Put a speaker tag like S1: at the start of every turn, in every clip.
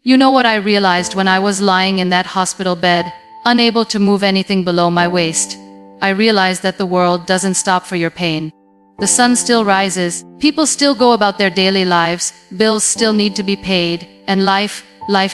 S1: You know what I realized when I was lying in that hospital bed, unable to move anything below my waist? I realized that the world doesn't stop for your pain. The sun still rises, people still go about their daily lives, bills still need to be paid, and life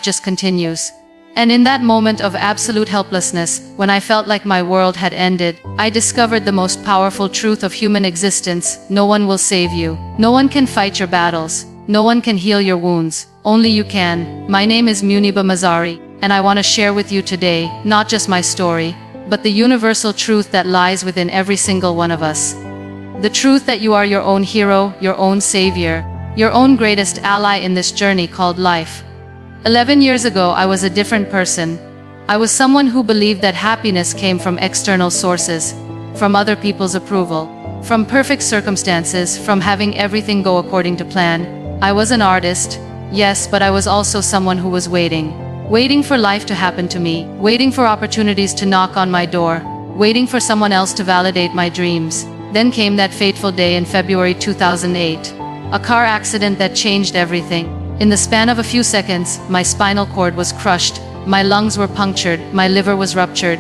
S1: just continues. And in that moment of absolute helplessness, when I felt like my world had ended, I discovered the most powerful truth of human existence: no one will save you. No one can fight your battles. No one can heal your wounds. Only you can. My name is Muniba Mazari, and I want to share with you today, not just my story, but the universal truth that lies within every single one of us. The truth that you are your own hero, your own savior, your own greatest ally in this journey called life. 11 years ago, I was a different person. I was someone who believed that happiness came from external sources, from other people's approval, from perfect circumstances, from having everything go according to plan. I was an artist, yes, but I was also someone who was waiting for life to happen to me, waiting for opportunities to knock on my door, waiting for someone else to validate my dreams. Then came that fateful day in February 2008. A car accident that changed everything. In the span of a few seconds, my spinal cord was crushed, my lungs were punctured, my liver was ruptured,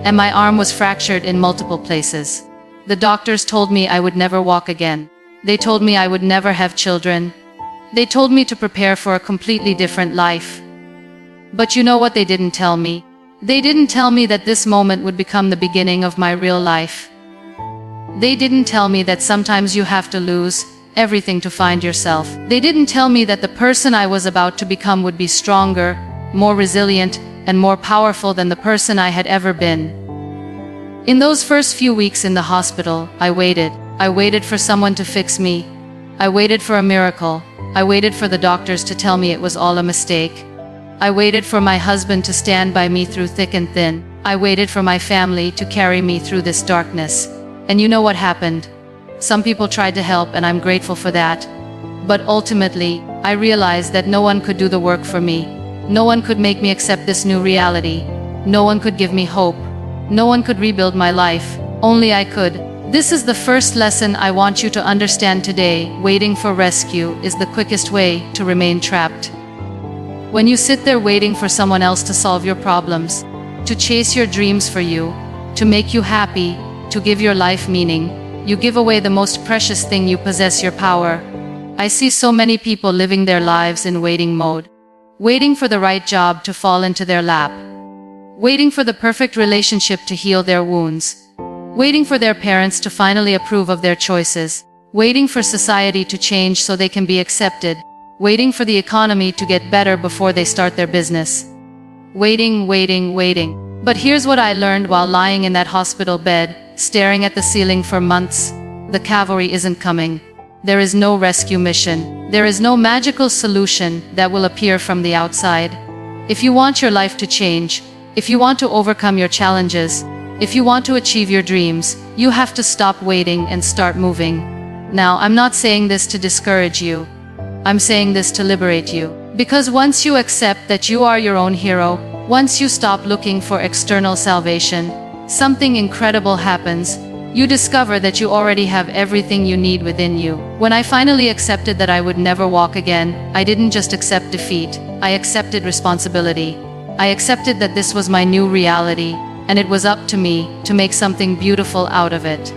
S1: and my arm was fractured in multiple places. The doctors told me I would never walk again. They told me I would never have children. They told me to prepare for a completely different life. But you know what they didn't tell me? They didn't tell me that this moment would become the beginning of my real life. They didn't tell me that sometimes you have to lose everything to find yourself. They didn't tell me that the person I was about to become would be stronger, more resilient, and more powerful than the person I had ever been. In those first few weeks in the hospital, I waited. I waited for someone to fix me. I waited for a miracle. I waited for the doctors to tell me it was all a mistake. I waited for my husband to stand by me through thick and thin. I waited for my family to carry me through this darkness. And you know what happened? Some people tried to help, and I'm grateful for that. But ultimately, I realized that no one could do the work for me. No one could make me accept this new reality. No one could give me hope. No one could rebuild my life. Only I could. This is the first lesson I want you to understand today. Waiting for rescue is the quickest way to remain trapped. When you sit there waiting for someone else to solve your problems, to chase your dreams for you, to make you happy, to give your life meaning, you give away the most precious thing you possess: your power. I see so many people living their lives in waiting mode, waiting for the right job to fall into their lap, waiting for the perfect relationship to heal their wounds, waiting for their parents to finally approve of their choices, waiting for society to change so they can be accepted, waiting for the economy to get better before they start their business. Waiting. But here's what I learned while lying in that hospital bed, staring at the ceiling for months. The cavalry isn't coming. There is no rescue mission. There is no magical solution that will appear from the outside. If you want your life to change, if you want to overcome your challenges, if you want to achieve your dreams, you have to stop waiting and start moving. Now, I'm not saying this to discourage you. I'm saying this to liberate you. Because once you accept that you are your own hero, once you stop looking for external salvation, something incredible happens. You discover that you already have everything you need within you. When I finally accepted that I would never walk again, I didn't just accept defeat. I accepted responsibility. I accepted that this was my new reality, and it was up to me to make something beautiful out of it.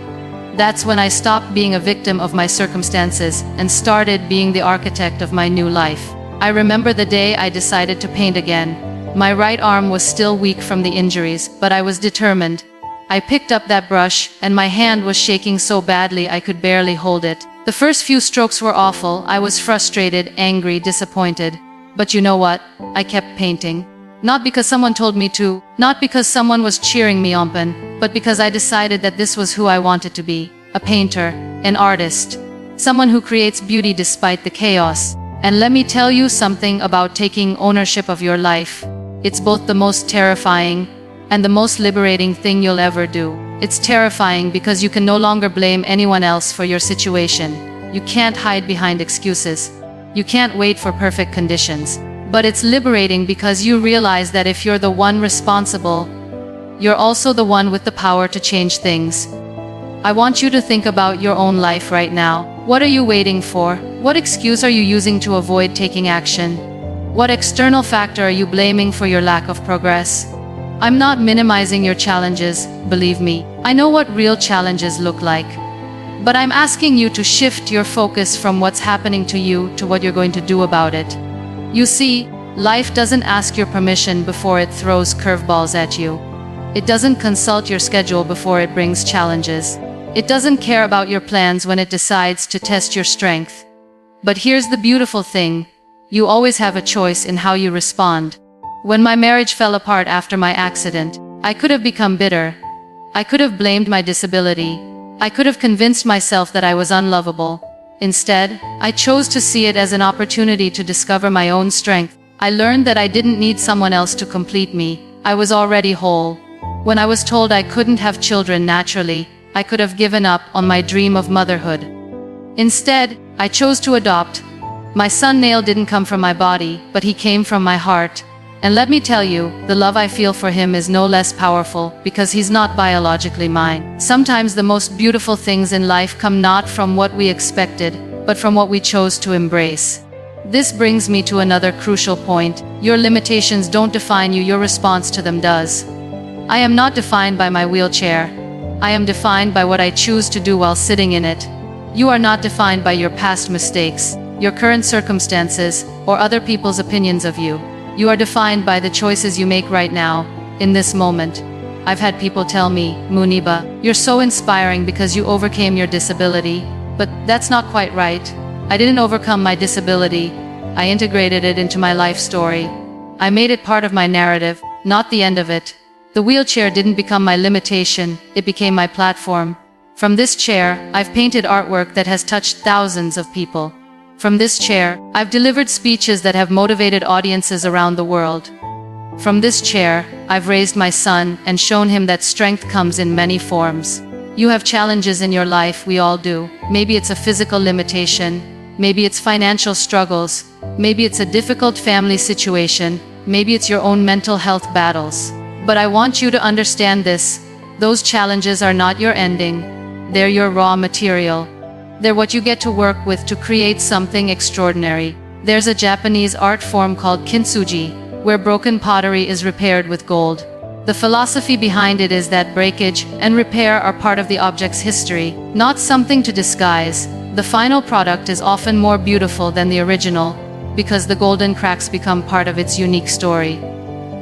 S1: That's when I stopped being a victim of my circumstances and started being the architect of my new life. I remember the day I decided to paint again. My right arm was still weak from the injuries, but I was determined. I picked up that brush, and my hand was shaking so badly I could barely hold it. The first few strokes were awful. I was frustrated, angry, disappointed. But you know what? I kept painting. Not because someone told me to, not because someone was cheering me on, but because I decided that this was who I wanted to be. A painter, an artist, someone who creates beauty despite the chaos. And let me tell you something about taking ownership of your life. It's both the most terrifying and the most liberating thing you'll ever do. It's terrifying because you can no longer blame anyone else for your situation. You can't hide behind excuses. You can't wait for perfect conditions. But it's liberating because you realize that if you're the one responsible, you're also the one with the power to change things. I want you to think about your own life right now. What are you waiting for? What excuse are you using to avoid taking action? What external factor are you blaming for your lack of progress? I'm not minimizing your challenges, believe me. I know what real challenges look like. But I'm asking you to shift your focus from what's happening to you to what you're going to do about it. You see, life doesn't ask your permission before it throws curveballs at you. It doesn't consult your schedule before it brings challenges. It doesn't care about your plans when it decides to test your strength. But here's the beautiful thing. You always have a choice in how you respond. When my marriage fell apart after my accident, I could have become bitter. I could have blamed my disability. I could have convinced myself that I was unlovable. Instead, I chose to see it as an opportunity to discover my own strength. I learned that I didn't need someone else to complete me. I was already whole. When I was told I couldn't have children naturally, I could have given up on my dream of motherhood. Instead, I chose to adopt. My son Nail didn't come from my body, but he came from my heart. And let me tell you, the love I feel for him is no less powerful because he's not biologically mine. Sometimes the most beautiful things in life come not from what we expected, but from what we chose to embrace. This brings me to another crucial point. Your limitations don't define you, your response to them does. I am not defined by my wheelchair. I am defined by what I choose to do while sitting in it. You are not defined by your past mistakes, your current circumstances, or other people's opinions of you. You are defined by the choices you make right now, in this moment. I've had people tell me, Muniba, you're so inspiring because you overcame your disability. But that's not quite right. I didn't overcome my disability. I integrated it into my life story. I made it part of my narrative, not the end of it. The wheelchair didn't become my limitation, it became my platform. From this chair, I've painted artwork that has touched thousands of people. From this chair, I've delivered speeches that have motivated audiences around the world. From this chair, I've raised my son and shown him that strength comes in many forms. You have challenges in your life, we all do. Maybe it's a physical limitation, maybe it's financial struggles, maybe it's a difficult family situation, maybe it's your own mental health battles. But I want you to understand this. Those challenges are not your ending. They're your raw material. They're what you get to work with to create something extraordinary. There's a Japanese art form called kintsugi, where broken pottery is repaired with gold. The philosophy behind it is that breakage and repair are part of the object's history, not something to disguise. The final product is often more beautiful than the original, because the golden cracks become part of its unique story.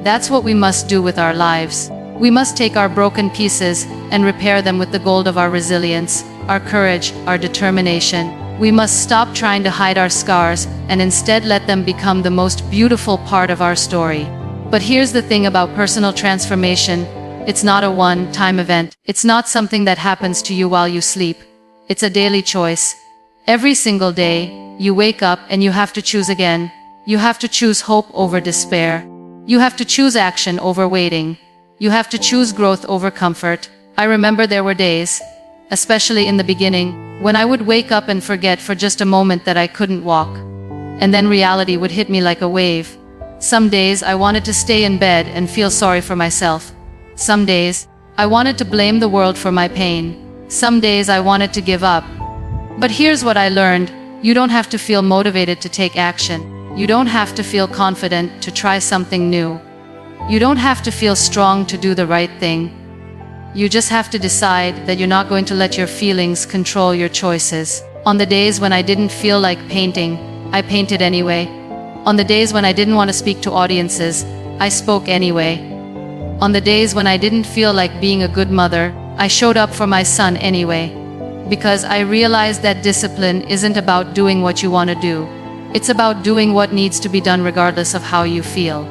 S1: That's what we must do with our lives. We must take our broken pieces and repair them with the gold of our resilience, our courage, our determination. We must stop trying to hide our scars and instead let them become the most beautiful part of our story. But here's the thing about personal transformation. It's not a one-time event. It's not something that happens to you while you sleep. It's a daily choice. Every single day, you wake up and you have to choose again. You have to choose hope over despair. You have to choose action over waiting. You have to choose growth over comfort. I remember there were days, especially in the beginning, when I would wake up and forget for just a moment that I couldn't walk. And then reality would hit me like a wave. Some days I wanted to stay in bed and feel sorry for myself. Some days, I wanted to blame the world for my pain. Some days I wanted to give up. But here's what I learned. You don't have to feel motivated to take action. You don't have to feel confident to try something new. You don't have to feel strong to do the right thing. You just have to decide that you're not going to let your feelings control your choices. On the days when I didn't feel like painting, I painted anyway. On the days when I didn't want to speak to audiences, I spoke anyway. On the days when I didn't feel like being a good mother, I showed up for my son anyway. Because I realized that discipline isn't about doing what you want to do. It's about doing what needs to be done regardless of how you feel.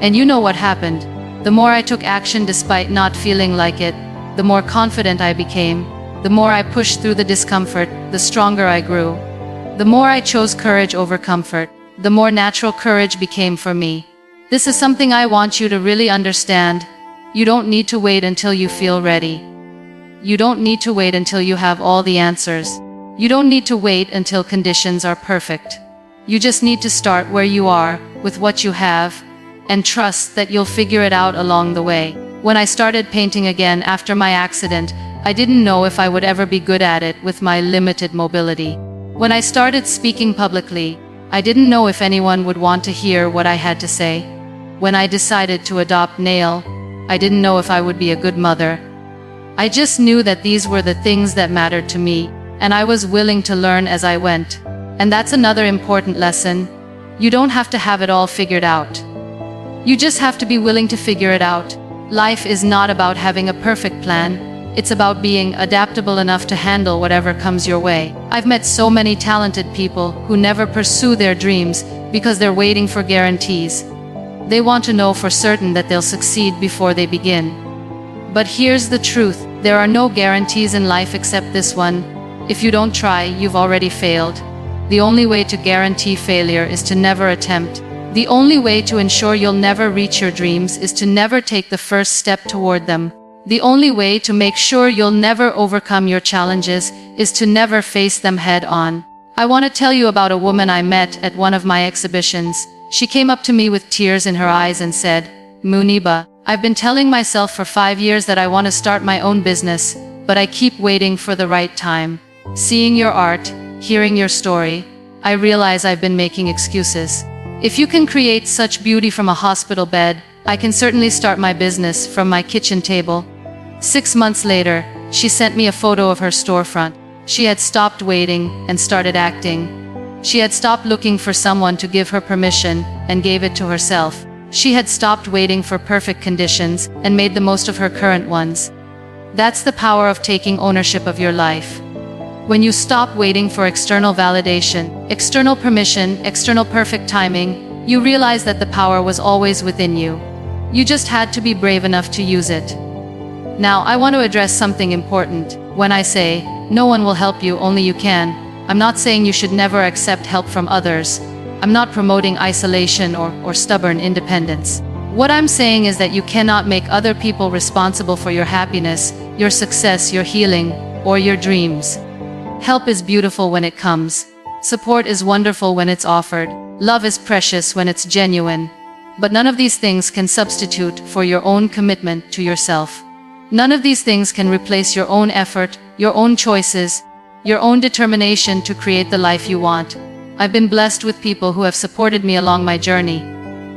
S1: And you know what happened. The more I took action despite not feeling like it, the more confident I became. The more I pushed through the discomfort, the stronger I grew. The more I chose courage over comfort, the more natural courage became for me. This is something I want you to really understand. You don't need to wait until you feel ready. You don't need to wait until you have all the answers. You don't need to wait until conditions are perfect. You just need to start where you are, with what you have, and trust that you'll figure it out along the way. When I started painting again after my accident, I didn't know if I would ever be good at it with my limited mobility. When I started speaking publicly, I didn't know if anyone would want to hear what I had to say. When I decided to adopt Nail, I didn't know if I would be a good mother. I just knew that these were the things that mattered to me, and I was willing to learn as I went. And that's another important lesson. You don't have to have it all figured out. You just have to be willing to figure it out. Life is not about having a perfect plan. It's about being adaptable enough to handle whatever comes your way. I've met so many talented people who never pursue their dreams because they're waiting for guarantees. They want to know for certain that they'll succeed before they begin. But here's the truth. There are no guarantees in life except this one. If you don't try, you've already failed. The only way to guarantee failure is to never attempt. The only way to ensure you'll never reach your dreams is to never take the first step toward them. The only way to make sure you'll never overcome your challenges is to never face them head on. I want to tell you about a woman I met at one of my exhibitions. She came up to me with tears in her eyes and said, "Muniba, I've been telling myself for 5 years that I want to start my own business, but I keep waiting for the right time. Seeing your art, hearing your story, I realize I've been making excuses. If you can create such beauty from a hospital bed, I can certainly start my business from my kitchen table." 6 months later, she sent me a photo of her storefront. She had stopped waiting and started acting. She had stopped looking for someone to give her permission and gave it to herself. She had stopped waiting for perfect conditions and made the most of her current ones. That's the power of taking ownership of your life. When you stop waiting for external validation, external permission, external perfect timing, you realize that the power was always within you. You just had to be brave enough to use it. Now, I want to address something important. When I say, no one will help you, only you can, I'm not saying you should never accept help from others. I'm not promoting isolation or stubborn independence. What I'm saying is that you cannot make other people responsible for your happiness, your success, your healing, or your dreams. Help is beautiful when it comes. Support is wonderful when it's offered. Love is precious when it's genuine. But none of these things can substitute for your own commitment to yourself. None of these things can replace your own effort, your own choices, your own determination to create the life you want. I've been blessed with people who have supported me along my journey.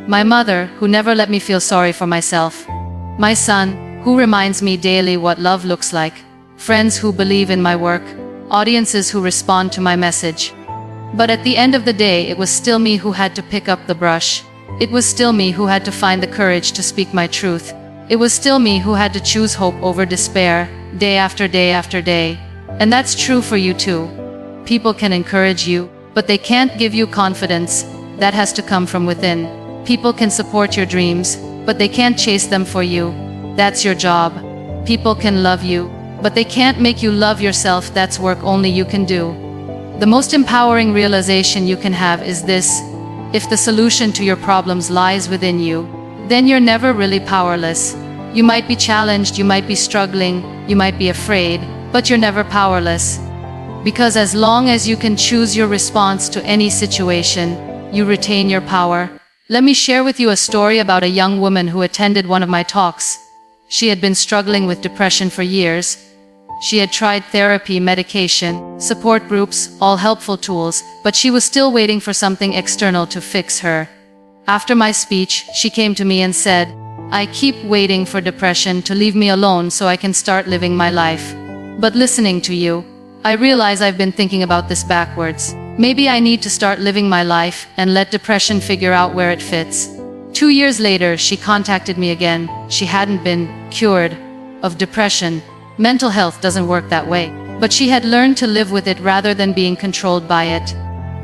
S1: My mother, who never let me feel sorry for myself. My son, who reminds me daily what love looks like. Friends who believe in my work. Audiences who respond to my message. But at the end of the day, it was still me who had to pick up the brush. It was still me who had to find the courage to speak my truth. It was still me who had to choose hope over despair, day after day after day. And that's true for you too. People can encourage you, but they can't give you confidence. That has to come from within. People can support your dreams, but they can't chase them for you. That's your job. People can love you, but they can't make you love yourself. That's work only you can do. The most empowering realization you can have is this: if the solution to your problems lies within you, then you're never really powerless. You might be challenged, you might be struggling, you might be afraid, but you're never powerless. Because as long as you can choose your response to any situation, you retain your power. Let me share with you a story about a young woman who attended one of my talks. She had been struggling with depression for years. She had tried therapy, medication, support groups, all helpful tools, but she was still waiting for something external to fix her. After my speech, she came to me and said, "I keep waiting for depression to leave me alone so I can start living my life. But listening to you, I realize I've been thinking about this backwards. Maybe I need to start living my life and let depression figure out where it fits." 2 years later, she contacted me again. She hadn't been cured of depression. Mental health doesn't work that way. But she had learned to live with it rather than being controlled by it.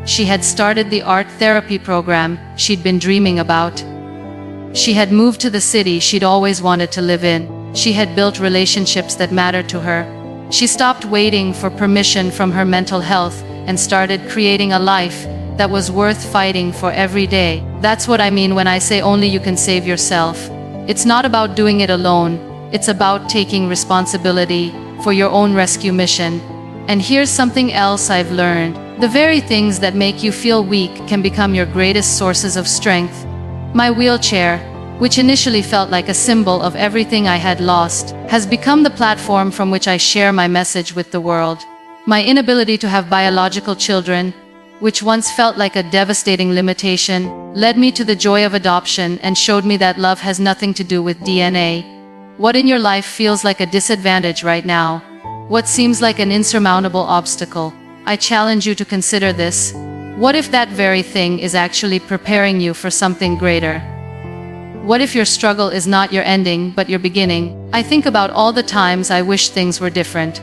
S1: She had started the art therapy program she'd been dreaming about. She had moved to the city she'd always wanted to live in. She had built relationships that mattered to her. She stopped waiting for permission from her mental health and started creating a life that was worth fighting for every day. That's what I mean when I say only you can save yourself. It's not about doing it alone. It's about taking responsibility for your own rescue mission. And here's something else I've learned. The very things that make you feel weak can become your greatest sources of strength. My wheelchair, which initially felt like a symbol of everything I had lost, has become the platform from which I share my message with the world. My inability to have biological children, which once felt like a devastating limitation, led me to the joy of adoption and showed me that love has nothing to do with DNA. What in your life feels like a disadvantage right now? What seems like an insurmountable obstacle? I challenge you to consider this. What if that very thing is actually preparing you for something greater? What if your struggle is not your ending, but your beginning? I think about all the times I wished things were different.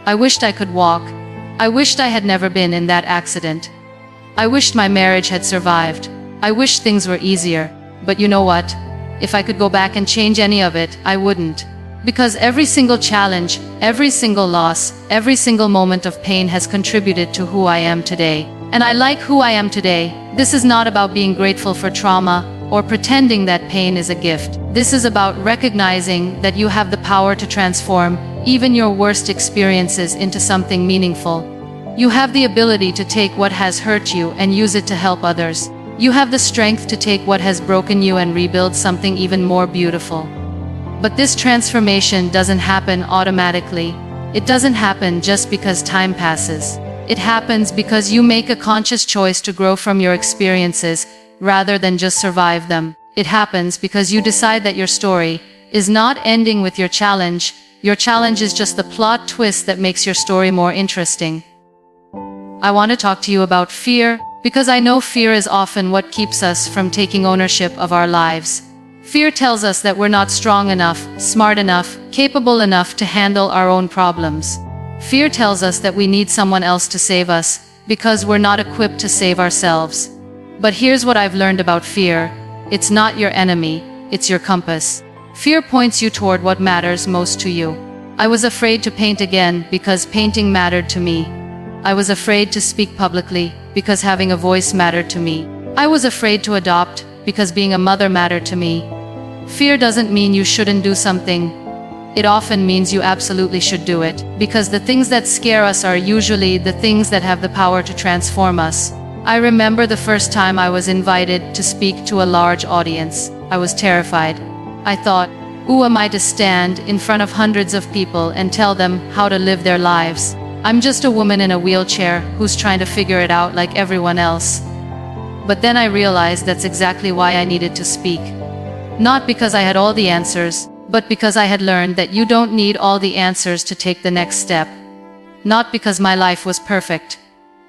S1: I wished I could walk. I wished I had never been in that accident. I wished my marriage had survived. I wished things were easier. But you know what? If I could go back and change any of it, I wouldn't. Because every single challenge, every single loss, every single moment of pain has contributed to who I am today. And I like who I am today. This is not about being grateful for trauma or pretending that pain is a gift. This is about recognizing that you have the power to transform even your worst experiences into something meaningful. You have the ability to take what has hurt you and use it to help others. You have the strength to take what has broken you and rebuild something even more beautiful. But this transformation doesn't happen automatically. It doesn't happen just because time passes. It happens because you make a conscious choice to grow from your experiences rather than just survive them. It happens because you decide that your story is not ending with your challenge. Your challenge is just the plot twist that makes your story more interesting. I want to talk to you about fear, because I know fear is often what keeps us from taking ownership of our lives. Fear tells us that we're not strong enough, smart enough, capable enough to handle our own problems. Fear tells us that we need someone else to save us, because we're not equipped to save ourselves. But here's what I've learned about fear. It's not your enemy, it's your compass. Fear points you toward what matters most to you. I was afraid to paint again because painting mattered to me. I was afraid to speak publicly because having a voice mattered to me. I was afraid to adopt because being a mother mattered to me. Fear doesn't mean you shouldn't do something. It often means you absolutely should do it, because the things that scare us are usually the things that have the power to transform us. I remember the first time I was invited to speak to a large audience. I was terrified. I thought, who am I to stand in front of hundreds of people and tell them how to live their lives? I'm just a woman in a wheelchair who's trying to figure it out like everyone else. But then I realized that's exactly why I needed to speak. Not because I had all the answers, but because I had learned that you don't need all the answers to take the next step. Not because my life was perfect,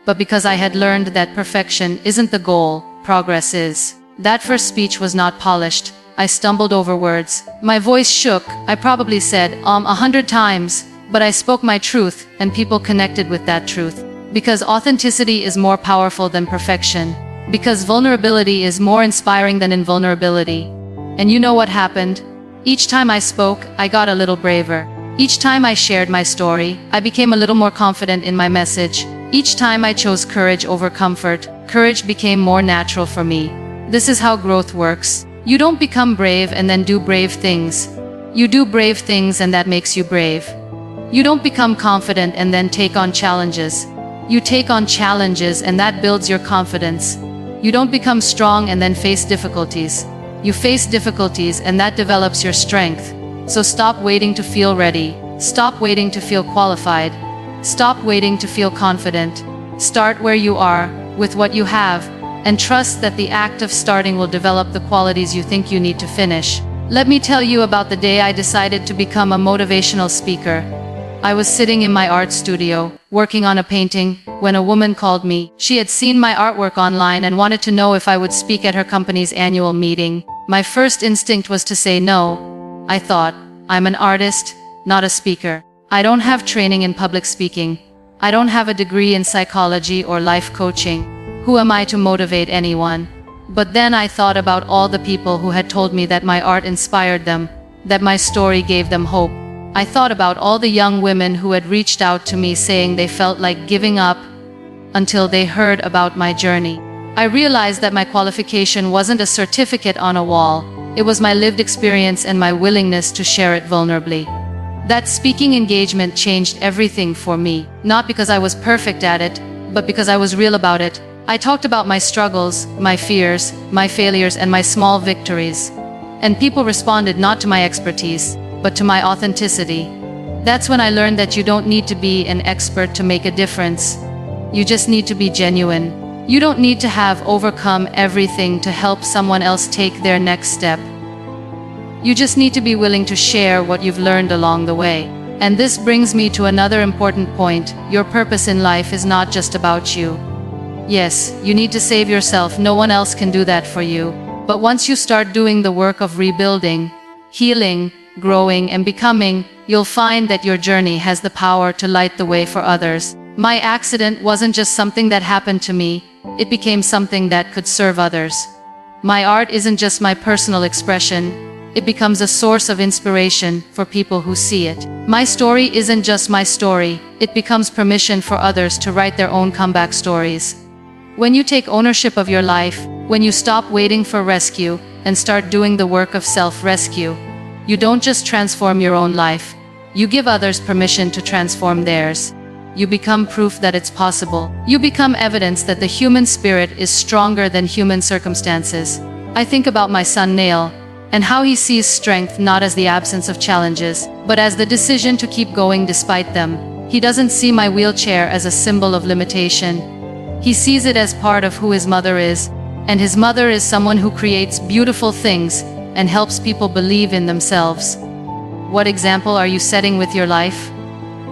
S1: but because I had learned that perfection isn't the goal, progress is. That first speech was not polished. I stumbled over words. My voice shook. I probably said 100 times, but I spoke my truth, and people connected with that truth. Because authenticity is more powerful than perfection. Because vulnerability is more inspiring than invulnerability. And you know what happened? Each time I spoke, I got a little braver. Each time I shared my story, I became a little more confident in my message. Each time I chose courage over comfort, courage became more natural for me. This is how growth works. You don't become brave and then do brave things. You do brave things and that makes you brave. You don't become confident and then take on challenges. You take on challenges and that builds your confidence. You don't become strong and then face difficulties. You face difficulties and that develops your strength. So stop waiting to feel ready. Stop waiting to feel qualified. Stop waiting to feel confident. Start where you are, with what you have, and trust that the act of starting will develop the qualities you think you need to finish. Let me tell you about the day I decided to become a motivational speaker. I was sitting in my art studio, working on a painting, when a woman called me. She had seen my artwork online and wanted to know if I would speak at her company's annual meeting. My first instinct was to say no. I thought, I'm an artist, not a speaker. I don't have training in public speaking. I don't have a degree in psychology or life coaching. Who am I to motivate anyone? But then I thought about all the people who had told me that my art inspired them, that my story gave them hope. I thought about all the young women who had reached out to me saying they felt like giving up until they heard about my journey. I realized that my qualification wasn't a certificate on a wall. It was my lived experience and my willingness to share it vulnerably. That speaking engagement changed everything for me, not because I was perfect at it, but because I was real about it. I talked about my struggles, my fears, my failures, and my small victories. And people responded not to my expertise, but to my authenticity. That's when I learned that you don't need to be an expert to make a difference. You just need to be genuine. You don't need to have overcome everything to help someone else take their next step. You just need to be willing to share what you've learned along the way. And this brings me to another important point. Your purpose in life is not just about you. Yes, you need to save yourself, no one else can do that for you. But once you start doing the work of rebuilding, healing, growing and becoming, you'll find that your journey has the power to light the way for others. My accident wasn't just something that happened to me, it became something that could serve others. My art isn't just my personal expression, it becomes a source of inspiration for people who see it. My story isn't just my story, it becomes permission for others to write their own comeback stories. When you take ownership of your life, when you stop waiting for rescue and start doing the work of self-rescue, you don't just transform your own life, you give others permission to transform theirs. You become proof that it's possible. You become evidence that the human spirit is stronger than human circumstances. I think about my son Neil, and how he sees strength not as the absence of challenges, but as the decision to keep going despite them. He doesn't see my wheelchair as a symbol of limitation. He sees it as part of who his mother is, and his mother is someone who creates beautiful things and helps people believe in themselves. What example are you setting with your life?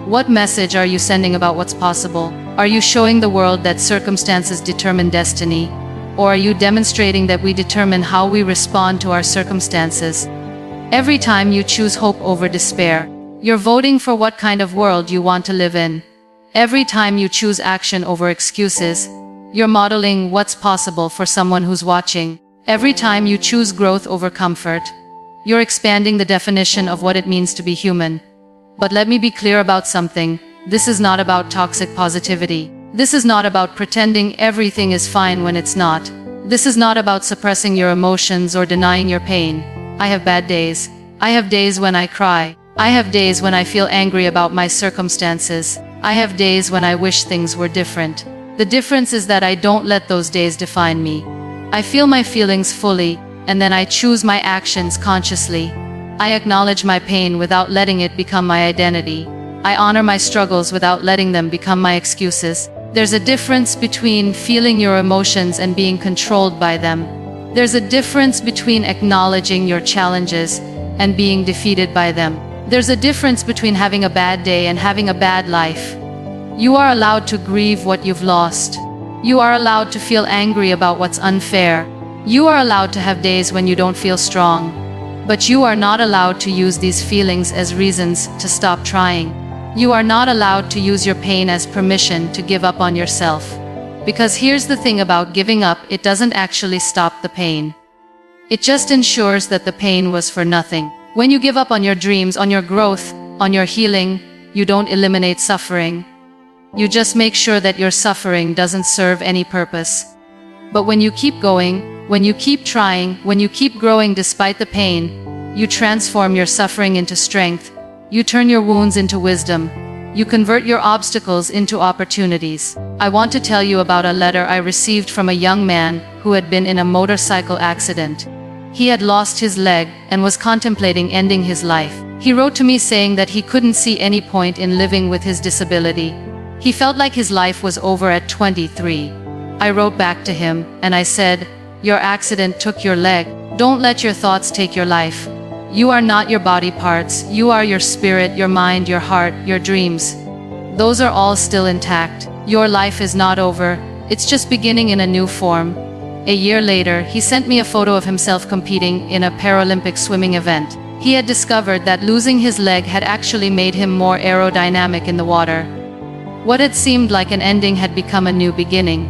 S1: What message are you sending about what's possible? Are you showing the world that circumstances determine destiny? Or are you demonstrating that we determine how we respond to our circumstances? Every time you choose hope over despair, you're voting for what kind of world you want to live in. Every time you choose action over excuses, you're modeling what's possible for someone who's watching. Every time you choose growth over comfort, you're expanding the definition of what it means to be human. But let me be clear about something. This is not about toxic positivity. This is not about pretending everything is fine when it's not. This is not about suppressing your emotions or denying your pain. I have bad days. I have days when I cry. I have days when I feel angry about my circumstances. I have days when I wish things were different. The difference is that I don't let those days define me. I feel my feelings fully, and then I choose my actions consciously. I acknowledge my pain without letting it become my identity. I honor my struggles without letting them become my excuses. There's a difference between feeling your emotions and being controlled by them. There's a difference between acknowledging your challenges and being defeated by them. There's a difference between having a bad day and having a bad life. You are allowed to grieve what you've lost. You are allowed to feel angry about what's unfair. You are allowed to have days when you don't feel strong. But you are not allowed to use these feelings as reasons to stop trying. You are not allowed to use your pain as permission to give up on yourself. Because here's the thing about giving up, it doesn't actually stop the pain. It just ensures that the pain was for nothing. When you give up on your dreams, on your growth, on your healing, you don't eliminate suffering. You just make sure that your suffering doesn't serve any purpose. But when you keep going, when you keep trying, when you keep growing despite the pain, you transform your suffering into strength. You turn your wounds into wisdom. You convert your obstacles into opportunities. I want to tell you about a letter I received from a young man who had been in a motorcycle accident. He had lost his leg and was contemplating ending his life. He wrote to me saying that he couldn't see any point in living with his disability. He felt like his life was over at 23. I wrote back to him and I said, "Your accident took your leg. Don't let your thoughts take your life. You are not your body parts, you are your spirit, your mind, your heart, your dreams. Those are all still intact. Your life is not over, it's just beginning in a new form." A year later, he sent me a photo of himself competing in a Paralympic swimming event. He had discovered that losing his leg had actually made him more aerodynamic in the water. What had seemed like an ending had become a new beginning.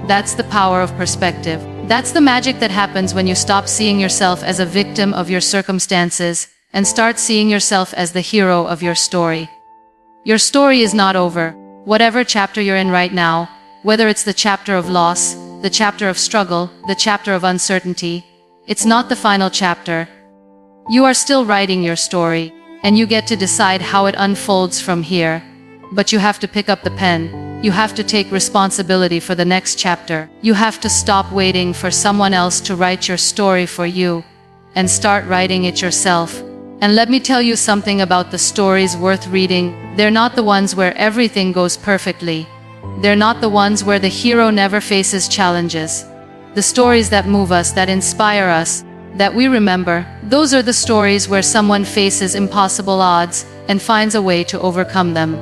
S1: That's the power of perspective. That's the magic that happens when you stop seeing yourself as a victim of your circumstances and start seeing yourself as the hero of your story. Your story is not over. Whatever chapter you're in right now, whether it's the chapter of loss, the chapter of struggle, the chapter of uncertainty, it's not the final chapter. You are still writing your story, and you get to decide how it unfolds from here. But you have to pick up the pen. You have to take responsibility for the next chapter. You have to stop waiting for someone else to write your story for you and start writing it yourself. And let me tell you something about the stories worth reading. They're not the ones where everything goes perfectly. They're not the ones where the hero never faces challenges. The stories that move us, that inspire us, that we remember, those are the stories where someone faces impossible odds and finds a way to overcome them.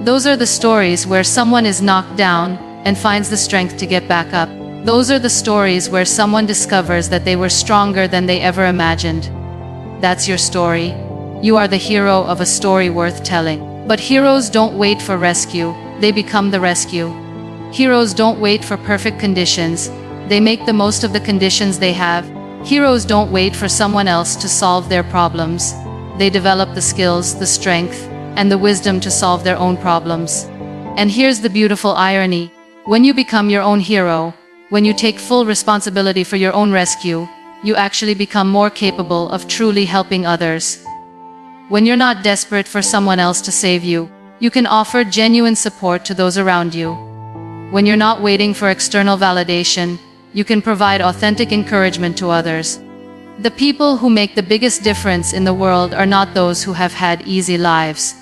S1: Those are the stories where someone is knocked down and finds the strength to get back up. Those are the stories where someone discovers that they were stronger than they ever imagined. That's your story. You are the hero of a story worth telling. But heroes don't wait for rescue, they become the rescue. Heroes don't wait for perfect conditions, they make the most of the conditions they have. Heroes don't wait for someone else to solve their problems. They develop the skills, the strength, and the wisdom to solve their own problems. And here's the beautiful irony. When you become your own hero, when you take full responsibility for your own rescue, you actually become more capable of truly helping others. When you're not desperate for someone else to save you, you can offer genuine support to those around you. When you're not waiting for external validation, you can provide authentic encouragement to others. The people who make the biggest difference in the world are not those who have had easy lives.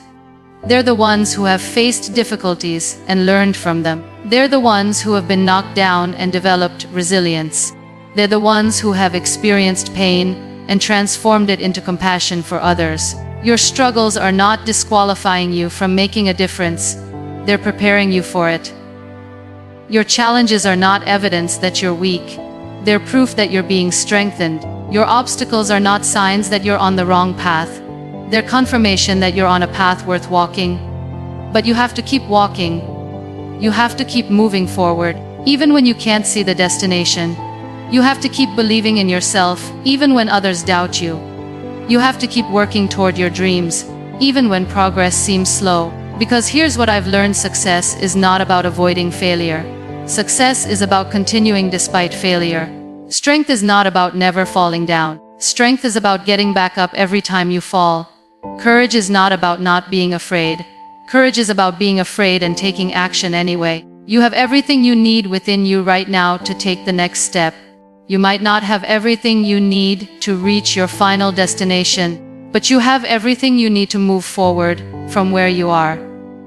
S1: They're the ones who have faced difficulties and learned from them. They're the ones who have been knocked down and developed resilience. They're the ones who have experienced pain and transformed it into compassion for others. Your struggles are not disqualifying you from making a difference. They're preparing you for it. Your challenges are not evidence that you're weak. They're proof that you're being strengthened. Your obstacles are not signs that you're on the wrong path. They're confirmation that you're on a path worth walking. But you have to keep walking. You have to keep moving forward, even when you can't see the destination. You have to keep believing in yourself, even when others doubt you. You have to keep working toward your dreams, even when progress seems slow. Because here's what I've learned: success is not about avoiding failure. Success is about continuing despite failure. Strength is not about never falling down. Strength is about getting back up every time you fall. Courage is not about not being afraid. Courage is about being afraid and taking action anyway. You have everything you need within you right now to take the next step. You might not have everything you need to reach your final destination, but you have everything you need to move forward from where you are.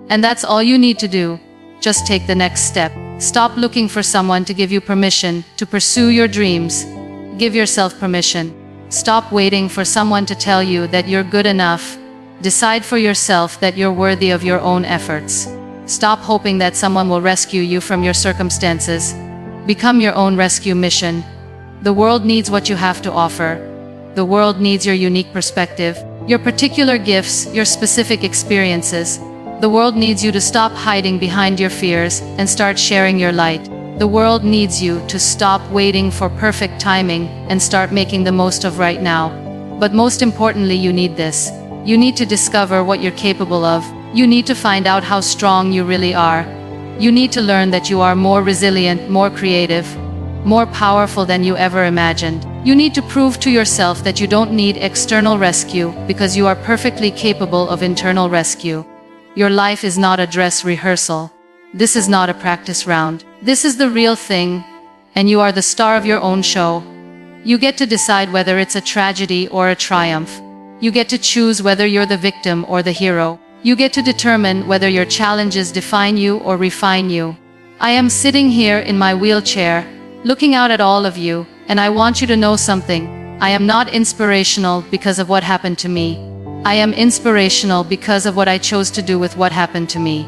S1: And that's all you need to do. Just take the next step. Stop looking for someone to give you permission to pursue your dreams. Give yourself permission. Stop waiting for someone to tell you that you're good enough. Decide for yourself that you're worthy of your own efforts. Stop hoping that someone will rescue you from your circumstances. Become your own rescue mission. The world needs what you have to offer. The world needs your unique perspective, your particular gifts, your specific experiences. The world needs you to stop hiding behind your fears and start sharing your light. The world needs you to stop waiting for perfect timing and start making the most of right now. But most importantly, you need this. You need to discover what you're capable of. You need to find out how strong you really are. You need to learn that you are more resilient, more creative, more powerful than you ever imagined. You need to prove to yourself that you don't need external rescue because you are perfectly capable of internal rescue. Your life is not a dress rehearsal. This is not a practice round. This is the real thing, and you are the star of your own show. You get to decide whether it's a tragedy or a triumph. You get to choose whether you're the victim or the hero. You get to determine whether your challenges define you or refine you. I am sitting here in my wheelchair, looking out at all of you, and I want you to know something. I am not inspirational because of what happened to me. I am inspirational because of what I chose to do with what happened to me.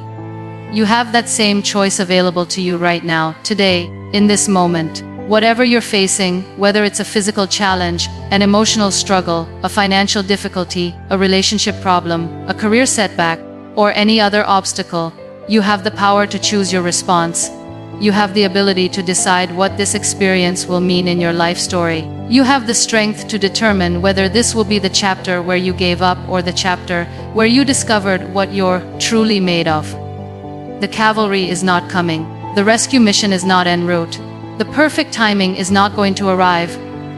S1: You have that same choice available to you right now, today, in this moment. Whatever you're facing, whether it's a physical challenge, an emotional struggle, a financial difficulty, a relationship problem, a career setback, or any other obstacle, you have the power to choose your response. You have the ability to decide what this experience will mean in your life story. You have the strength to determine whether this will be the chapter where you gave up or the chapter where you discovered what you're truly made of. The cavalry is not coming. The rescue mission is not en route. The perfect timing is not going to arrive.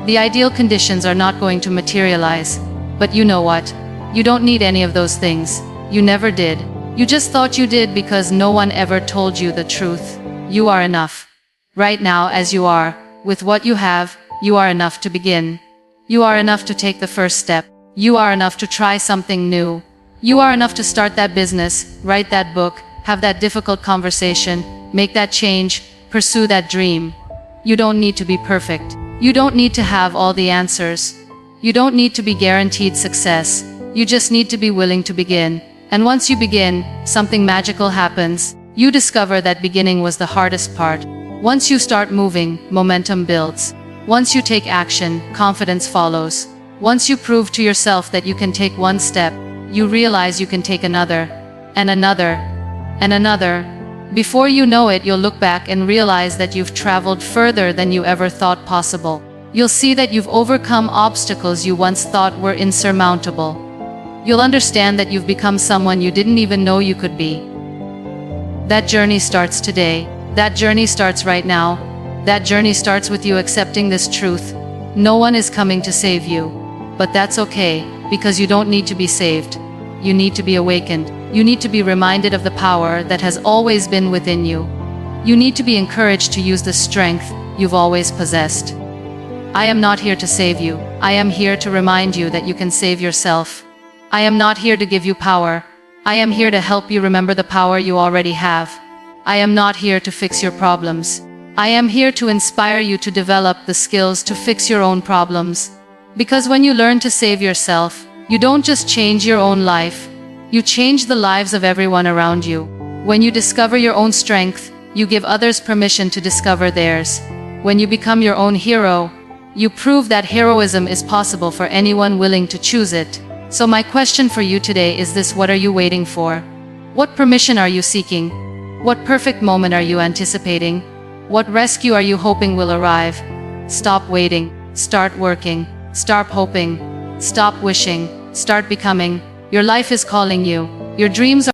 S1: The ideal conditions are not going to materialize. But you know what? You don't need any of those things. You never did. You just thought you did because no one ever told you the truth. You are enough. Right now, as you are, with what you have, you are enough to begin. You are enough to take the first step. You are enough to try something new. You are enough to start that business, write that book, have that difficult conversation, make that change, pursue that dream. You don't need to be perfect. You don't need to have all the answers. You don't need to be guaranteed success. You just need to be willing to begin. And once you begin, something magical happens. You discover that beginning was the hardest part. Once you start moving, momentum builds. Once you take action, confidence follows. Once you prove to yourself that you can take one step, you realize you can take another, and another, and another. Before you know it, you'll look back and realize that you've traveled further than you ever thought possible. You'll see that you've overcome obstacles you once thought were insurmountable. You'll understand that you've become someone you didn't even know you could be. That journey starts today. That journey starts right now. That journey starts with you accepting this truth. No one is coming to save you. But that's okay, because you don't need to be saved. You need to be awakened. You need to be reminded of the power that has always been within you. You need to be encouraged to use the strength you've always possessed. I am not here to save you. I am here to remind you that you can save yourself. I am not here to give you power. I am here to help you remember the power you already have. I am not here to fix your problems. I am here to inspire you to develop the skills to fix your own problems. Because when you learn to save yourself, you don't just change your own life, you change the lives of everyone around you. When you discover your own strength, you give others permission to discover theirs. When you become your own hero, you prove that heroism is possible for anyone willing to choose it. So my question for you today is this: what are you waiting for? What permission are you seeking? What perfect moment are you anticipating? What rescue are you hoping will arrive? Stop waiting. Start working. Stop hoping. Stop wishing. Start becoming. Your life is calling you. Your dreams